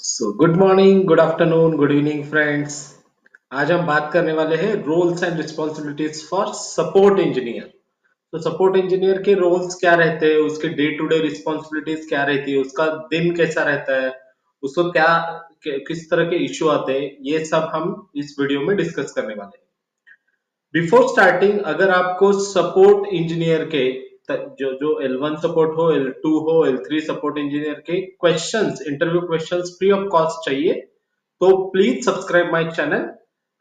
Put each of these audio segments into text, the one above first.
Good morning, good afternoon, good evening friends. आज हम बात करने वाले हैं roles and responsibilities for support engineer. तो सपोर्ट इंजीनियर के रोल्स क्या रहते हैं, उसके डे टू डे रिस्पॉन्सिबिलिटीज क्या रहती है, उसका दिन कैसा रहता है, उसको किस तरह के इश्यू आते हैं, ये सब हम इस वीडियो में डिस्कस करने वाले हैं। बिफोर स्टार्टिंग, अगर आपको सपोर्ट इंजीनियर के जो जो L1 सपोर्ट हो, L2 हो, L3 सपोर्ट इंजीनियर के questions, interview questions free of cost चाहिए, तो please subscribe my channel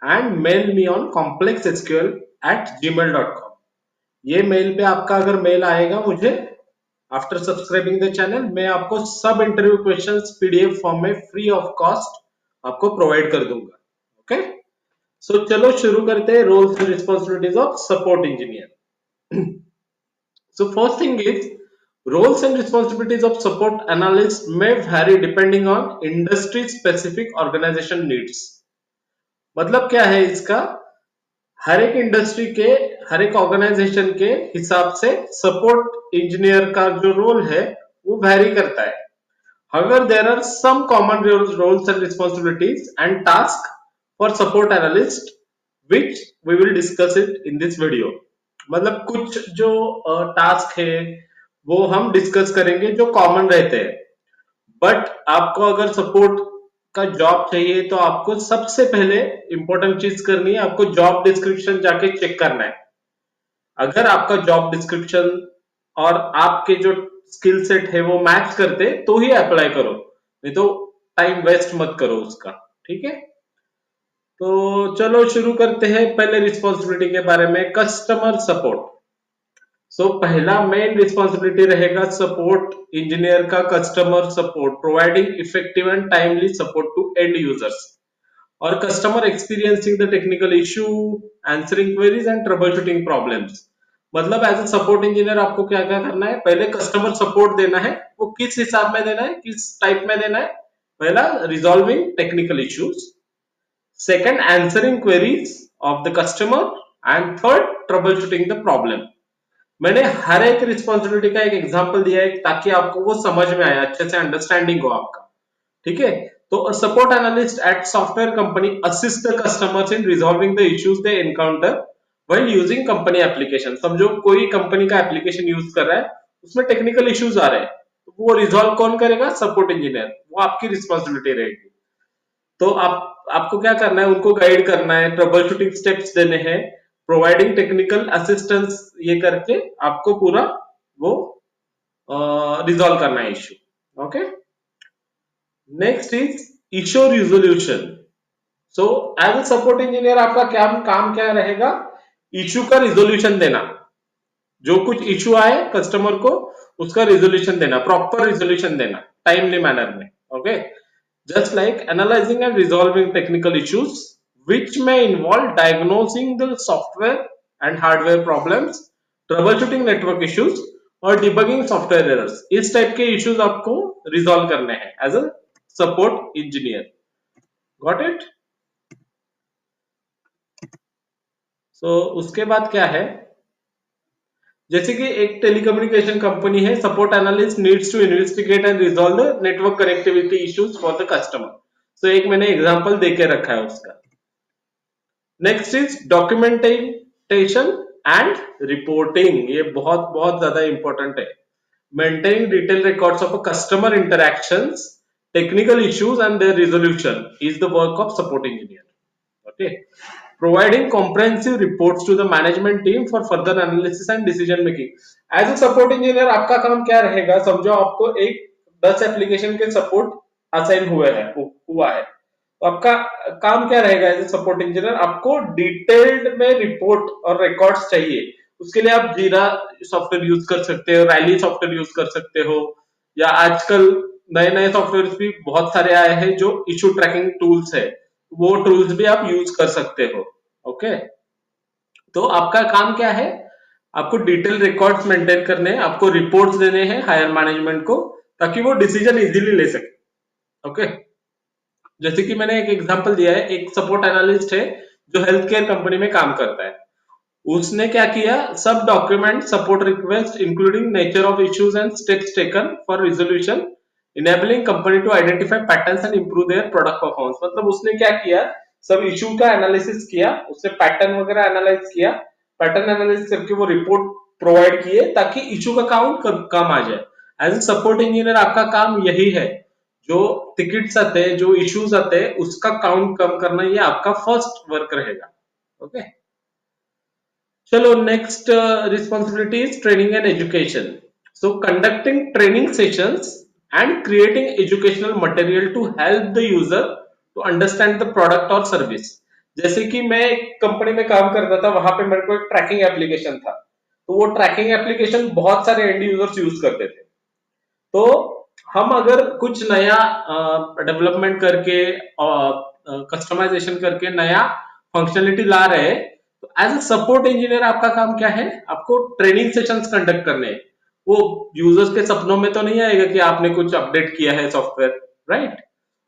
and mail me on complexsql@gmail.com। ये मेल पे आपका अगर मेल आएगा मुझे आफ्टर सब्सक्राइबिंग द चैनल, मैं आपको सब इंटरव्यू क्वेश्चंस पीडीएफ फॉर्म में फ्री ऑफ कॉस्ट आपको प्रोवाइड कर दूंगा। ओके, सो चलो शुरू करते हैं roles and responsibilities of support engineer. So first thing is, roles and responsibilities of support analyst may vary depending on industry specific organization needs। मतलब क्या है इसका, हर एक इंडस्ट्री के, हर एक ऑर्गेनाइजेशन के हिसाब से सपोर्ट इंजीनियर का जो रोल है वो वैरी करता है। However, there are some common roles and responsibilities and tasks for support analyst which we will discuss it in this video। मतलब कुछ जो टास्क है वो हम डिस्कस करेंगे जो कॉमन रहते हैं। बट आपको अगर सपोर्ट का जॉब चाहिए तो आपको सबसे पहले इंपॉर्टेंट चीज करनी है, आपको जॉब डिस्क्रिप्शन जाके चेक करना है। अगर आपका जॉब डिस्क्रिप्शन और आपके जो स्किल सेट है वो मैच करते तो ही अप्लाई करो, नहीं तो टाइम वेस्ट मत करो उसका। ठीक है, तो चलो शुरू करते हैं पहले रिस्पॉन्सिबिलिटी के बारे में। Customer support. पहला मेन रिस्पॉन्सिबिलिटी रहेगा सपोर्ट इंजीनियर का customer support, providing effective and timely support to end users और customer experiencing the technical issue, answering queries and troubleshooting problems. मतलब एज ए सपोर्ट इंजीनियर आपको क्या क्या करना है, पहले कस्टमर सपोर्ट देना है। वो किस हिसाब में देना है, किस टाइप में देना है? पहला resolving technical issues, second answering queries of the customer and third trouble shooting the problem. मैंने हर एक रिस्पॉन्सिबिलिटी का एक एग्जांपल दिया है ताकि आपको वो समझ में आए, अच्छे से अंडरस्टैंडिंग हो आपका। ठीक है, तो support analyst eight software company assist the customers in resolving the issues they encounter while using company application. समझो कोई कंपनी का एप्लीकेशन यूज कर रहा है, उसमें टेक्निकल इश्यूज आ रहे हैं, तो वो रिजॉल्व कौन करेगा? Support engineer. वो आपकी रिस्पॉन्सिबिलिटी रहेगी। तो आपको क्या करना है, उनको गाइड करना है, ट्रबल शूटिंग स्टेप्स देने हैं, प्रोवाइडिंग टेक्निकल असिस्टेंस, ये करके आपको पूरा वो रिजॉल्व करना है issue. Okay, next is issue resolution. As a support engineer आपका क्या काम क्या रहेगा? इश्यू का रिजोल्यूशन देना। जो कुछ इश्यू आए कस्टमर को, उसका रिजोल्यूशन देना, प्रॉपर रिजोल्यूशन देना टाइमली मैनर में। Okay, just like analyzing and resolving technical issues which may involve diagnosing the software and hardware problems, troubleshooting network issues और debugging software errors। इस टाइप के issues आपको resolve करने हैं as a support engineer. Got it? उसके बाद क्या है, जैसे कि एक टेलीकम्युनिकेशन कंपनी है, support analyst needs to investigate and resolve the network connectivity issues for the customer. एक मैंने एग्जांपल देके रखा है उसका। Next is documentation and reporting. ये बहुत बहुत ज्यादा इंपॉर्टेंट है। Maintaining detail records of customer interactions, technical issues and their resolution is the work of support engineer. Okay, providing comprehensive reports to the management team for further analysis and decision making. As a support engineer आपका काम क्या रहेगा? समझो आपको एक 10 application के support assign हुआ है, तो आपका काम क्या रहेगा एज ए सपोर्ट इंजीनियर? आपको डिटेल्ड में रिपोर्ट और रिकॉर्ड्स चाहिए। उसके लिए आप जीरा सॉफ्टवेयर यूज कर सकते हो, रैली सॉफ्टवेयर यूज कर सकते हो, या आजकल नए नए सॉफ्टवेयर भी बहुत सारे आए हैं जो इशू ट्रैकिंग टूल्स है, वो टूल्स भी आप यूज कर सकते हो। ओके, तो आपका काम क्या है? आपको डिटेल रिकॉर्ड्स मेंटेन करने हैं, आपको रिपोर्ट्स देने हैं हायर मैनेजमेंट को, ताकि वो डिसीजन इजीली ले सके। ओके, जैसे कि मैंने एक एग्जांपल दिया है, एक सपोर्ट एनालिस्ट है जो हेल्थ केयर कंपनी में काम करता है। उसने क्या किया? सब document support request including nature of issues and steps taken for resolution enabling company to identify patterns and improve their product performance. मतलब उसने क्या किया, सब इशू का एनालिसिस किया, उसने पैटर्न वगैरह एनालाइज किया, पैटर्न एनालिसिस करके वो रिपोर्ट प्रोवाइड किए ताकि इशू का काउंट कम आ जाए। एज ए सपोर्ट इंजीनियर आपका काम यही है, जो टिकट्स आते हैं, जो इश्यूज आते हैं, उसका काउंट कम करना, ये आपका फर्स्ट वर्क रहेगा। ओके, चलो next responsibility is training and education. So conducting training sessions and creating educational material to help the user to understand the product और सर्विस। जैसे कि मैं एक कंपनी में काम करता था, वहां पे मेरे को एक ट्रैकिंग एप्लीकेशन था, तो वो ट्रैकिंग एप्लीकेशन बहुत सारे एंड यूजर्स यूज करते थे। तो हम अगर कुछ नया डेवलपमेंट करके, कस्टमाइजेशन करके नया फंक्शनलिटी ला रहे हैं, तो एज अ सपोर्ट इंजीनियर आपका काम क्या है, आपको ट्रेनिंग सेशंस कंडक्ट करने हैं। वो यूजर्स के सपनों में तो नहीं आएगा कि आपने कुछ अपडेट किया है सॉफ्टवेयर, राइट?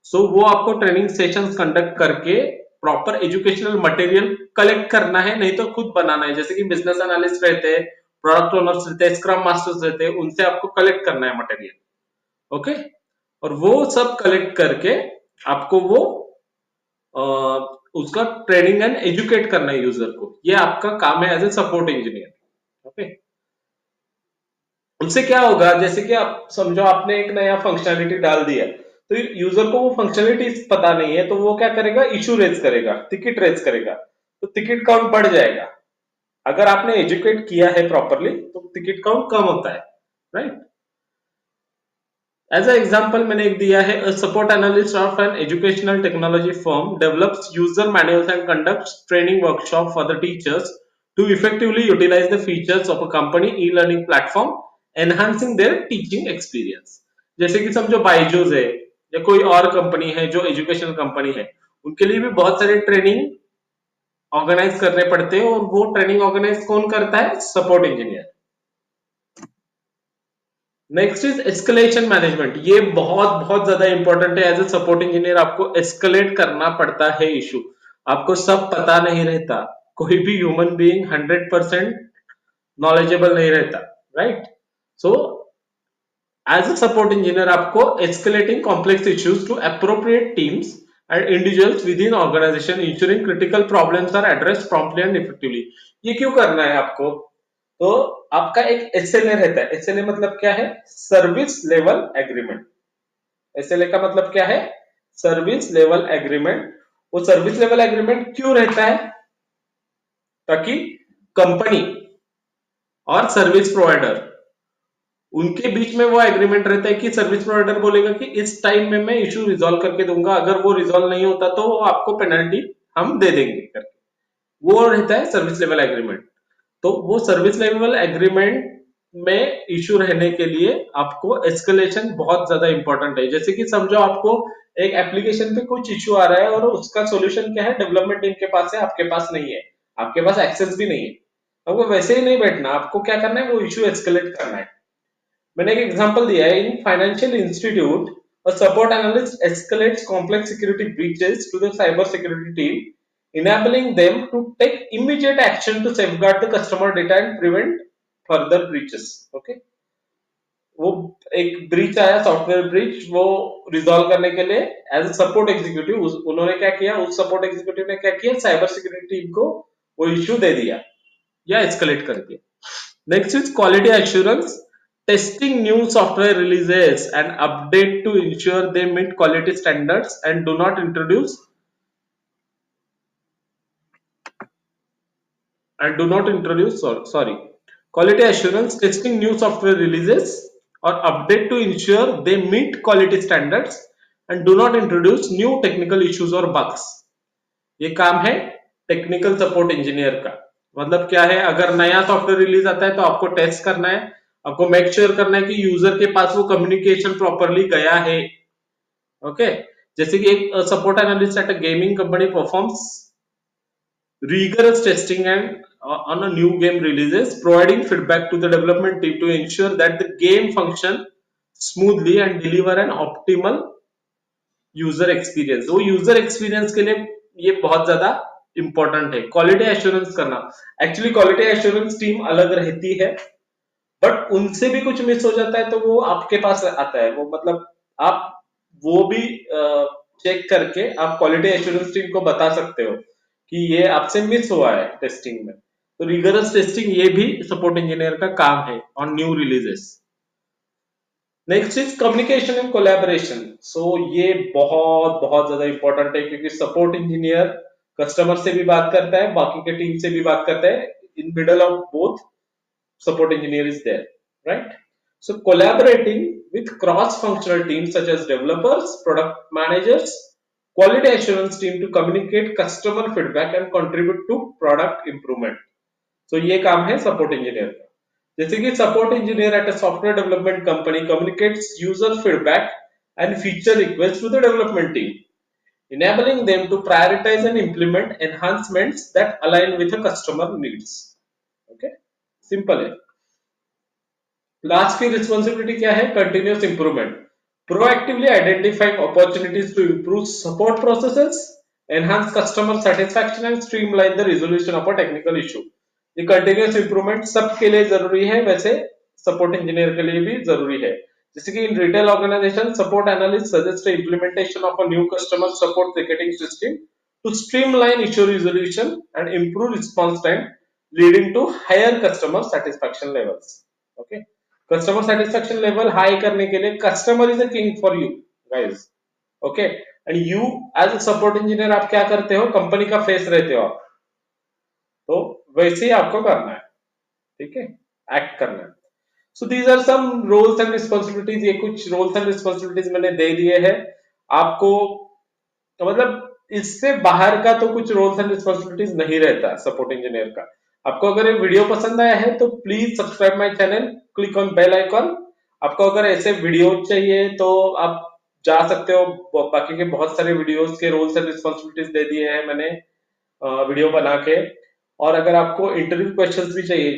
सो वो आपको ट्रेनिंग सेशंस कंडक्ट करके प्रॉपर एजुकेशनल मटेरियल कलेक्ट करना है, नहीं तो खुद बनाना है। जैसे कि बिजनेस एनालिस्ट रहते हैं, प्रोडक्ट ओनर्स रहते हैं, स्क्रम मास्टर्स रहते हैं, उनसे आपको कलेक्ट करना है मटेरियल। ओके, और वो सब कलेक्ट करके आपको वो अ, उसका ट्रेनिंग एंड एजुकेट करना है यूजर को। ये आपका काम है as a support engineer. Okay, उससे क्या होगा, जैसे कि आप समझो आपने एक नया फंक्शनलिटी डाल दिया, तो यूजर को वो फंक्शनलिटी पता नहीं है, तो वो क्या करेगा, इशू रेज करेगा, टिकट रेज करेगा, तो टिकट काउंट बढ़ जाएगा। अगर आपने एजुकेट किया है प्रॉपरली तो टिकट काउंट कम होता है, राइट? एज ए एग्जाम्पल मैंने एक दिया है, support analyst of an educational technology firm develops user manuals and conducts training workshop for the teachers to effectively utilise the features of a company e learning platform, enhancing their teaching experience. जैसे कि समझो बायजूस है या कोई और company है जो educational company है, उनके लिए भी बहुत सारे ट्रेनिंग ऑर्गेनाइज करने पड़ते हैं, और वो ट्रेनिंग ऑर्गेनाइज कौन करता है, support engineer. Next is escalation management. ये बहुत बहुत ज्यादा इंपॉर्टेंट है। एज ए सपोर्ट इंजीनियर आपको एस्केलेट करना पड़ता है इशू। आपको सब पता नहीं रहता, कोई भी ह्यूमन बीइंग 100% नॉलेजेबल नहीं रहता, right? So as a support engineer आपको escalating complex issues to appropriate teams and individuals within organization, ensuring critical problems are address promptly and effectively. ये क्यों करना है आपको? तो आपका एक एसएलए रहता है। एसएलए मतलब क्या है, सर्विस लेवल एग्रीमेंट। एसएलए का मतलब क्या है, सर्विस लेवल एग्रीमेंट। वो सर्विस लेवल एग्रीमेंट क्यों रहता है, ताकि कंपनी और सर्विस प्रोवाइडर, उनके बीच में वो एग्रीमेंट रहता है कि सर्विस प्रोवाइडर बोलेगा कि इस टाइम में मैं इशू रिजॉल्व करके दूंगा, अगर वो रिजॉल्व नहीं होता तो आपको पेनल्टी हम दे देंगे करके। वो रहता है सर्विस लेवल एग्रीमेंट। तो वो सर्विस लेवल एग्रीमेंट में इशू रहने के लिए आपको एस्केलेशन बहुत ज्यादा इंपॉर्टेंट है। जैसे कि समझो आपको एक एप्लीकेशन पे कुछ इशू आ रहा है और उसका सॉल्यूशन क्या है, डेवलपमेंट टीम के पास है, आपके पास नहीं है, आपके पास एक्सेस भी नहीं है। आपको वैसे ही नहीं बैठना, आपको क्या करना है, वो इशू एस्केलेट करना है। मैंने एक एग्जांपल दिया है, in financial institute a support analyst escalates complex security breaches to the cyber security team, enabling them to take immediate action to safeguard the customer data and prevent further breaches. Okay, वो एक breach आया, software breach, वो resolve करने के लिए as support executive उन्होंने क्या किया, उस सपोर्ट एग्जीक्यूटिव ने क्या किया, साइबर सिक्योरिटी टीम को वो इश्यू दे दिया या एस्केलेट कर दिया। Next is quality assurance, testing new software releases and update to ensure they meet quality standards and do not introduce sorry, quality assurance, testing new software releases or update to ensure they meet quality standards and do not introduce new technical issues or bugs। ये काम है technical support engineer का। मतलब क्या है, अगर नया software release आता है तो आपको टेस्ट करना है, आपको मेक श्योर करना है कि यूजर के पास वो कम्युनिकेशन प्रॉपरली गया है। ओके, जैसे कि एक support analyst at a gaming company performs rigorous testing and on a new game releases, providing feedback to the development team to ensure that the game function smoothly and deliver an optimal user experience. वो user experience के लिए ये बहुत ज्यादा important है quality assurance करना। Actually quality assurance team अलग रहती है, बट उनसे भी कुछ मिस हो जाता है तो वो आपके पास आता है। वो मतलब आप वो भी चेक करके आप क्वालिटी एश्योरेंस टीम को बता सकते हो कि ये आपसे मिस हुआ है टेस्टिंग में। तो रिगरस टेस्टिंग ये भी सपोर्ट इंजीनियर का काम है on new releases. Next is communication and collaboration. So ये बहुत बहुत ज्यादा इंपॉर्टेंट है, क्योंकि सपोर्ट इंजीनियर कस्टमर से भी बात करता है, बाकी के टीम से भी बात करता है। In middle of both support engineer is there, right? So collaborating with cross-functional teams such as developers, product managers, quality assurance team to communicate customer feedback and contribute to product improvement. So ये काम है support engineer का। जैसे कि support engineer at a software development company communicates user feedback and feature requests to the development team, enabling them to prioritize and implement enhancements that align with the customer needs. Okay, simple है। Last की responsibility क्या है? Continuous improvement, proactively identifying opportunities to improve support processes, enhance customer satisfaction and streamline the resolution of a technical issue. ये continuous improvement सबके लिए जरूरी है, वैसे सपोर्ट इंजीनियर के लिए भी जरूरी है। जैसे कि in retail organisation support analyst suggest implementation of a new customer support ticketing system to streamline issue resolution and improve response time, leading to higher customer satisfaction levels. Okay, customer satisfaction level high करने के लिए customer is a king for you guys. Okay, and you as a support engineer आप क्या करते हो? Company का face रहते हो आप, तो वैसे ही आपको करना है, ठीक है, एक्ट करना है। So these are some roles and responsibilities. ये कुछ रोल्स एंड रिस्पॉन्सिबिलिटीज मैंने दे दिए हैं आपको। तो मतलब इससे बाहर का तो कुछ रोल्स एंड रिस्पॉन्सिबिलिटीज नहीं रहता सपोर्ट इंजीनियर का। आपको अगर ये वीडियो पसंद आया है तो please subscribe my channel, click on bell icon. आपको अगर ऐसे वीडियो चाहिए तो आप जा सकते हो, बाकी के बहुत सारे वीडियोस के रोल्स एंड रिस्पॉन्सिबिलिटीज दे दिए हैं मैंने वीडियो बना के। और अगर आपको इंटरव्यू क्वेश्चंस भी चाहिए,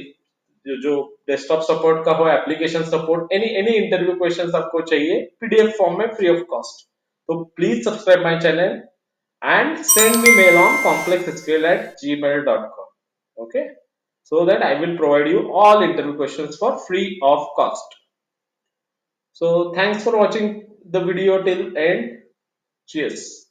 जो डेस्कटॉप सपोर्ट का हो, application support, any any interview questions आपको चाहिए पीडीएफ फॉर्म में फ्री ऑफ कॉस्ट, तो please subscribe my channel and send me mail on complexsql@gmail.com. Okay, so that I will provide you all interview questions for free of cost. So thanks for watching the video till end. Cheers.